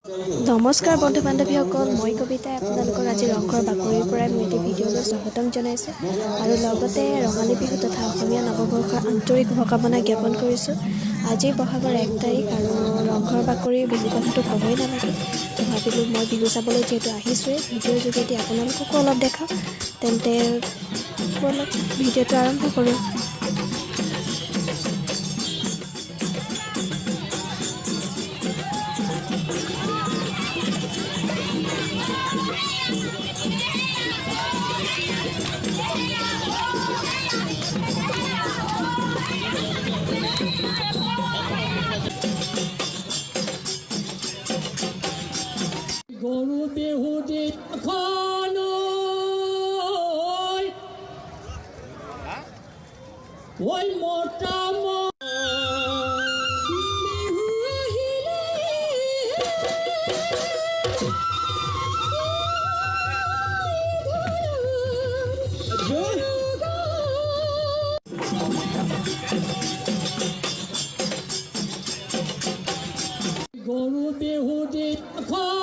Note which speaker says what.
Speaker 1: নমস্কাৰ বন্ধু বান্ধৱীসকল, মই কবিতাই আপোনালোকৰ আজি ৰংঘৰ বাকৰিৰ পৰাই মই এটি ভিডিঅ'লৈ স্বাগতম জনাইছোঁ আৰু লগতে ৰঙালী বিহু তথা অসমীয়া নৱবৰ্ষৰ আন্তৰিক শুভকামনা জ্ঞাপন কৰিছোঁ। আজি বহাগৰ 1 তাৰিখ আৰু ৰংঘৰ বাকৰিৰ বিহু কথাটো ক'বই নালাগে। ভাবিলোঁ মই বিহু চাবলৈ যিহেতু আহিছোঁৱেই, ভিডিঅ'ৰ যোগেদি আপোনালোককো অলপ দেখাওঁ। তেন্তে ব'লক ভিডিঅ'টো আৰম্ভ কৰোঁ।
Speaker 2: গৰু বিহু দিনাখন ঐ মতা গৰু বিহু দিনাখন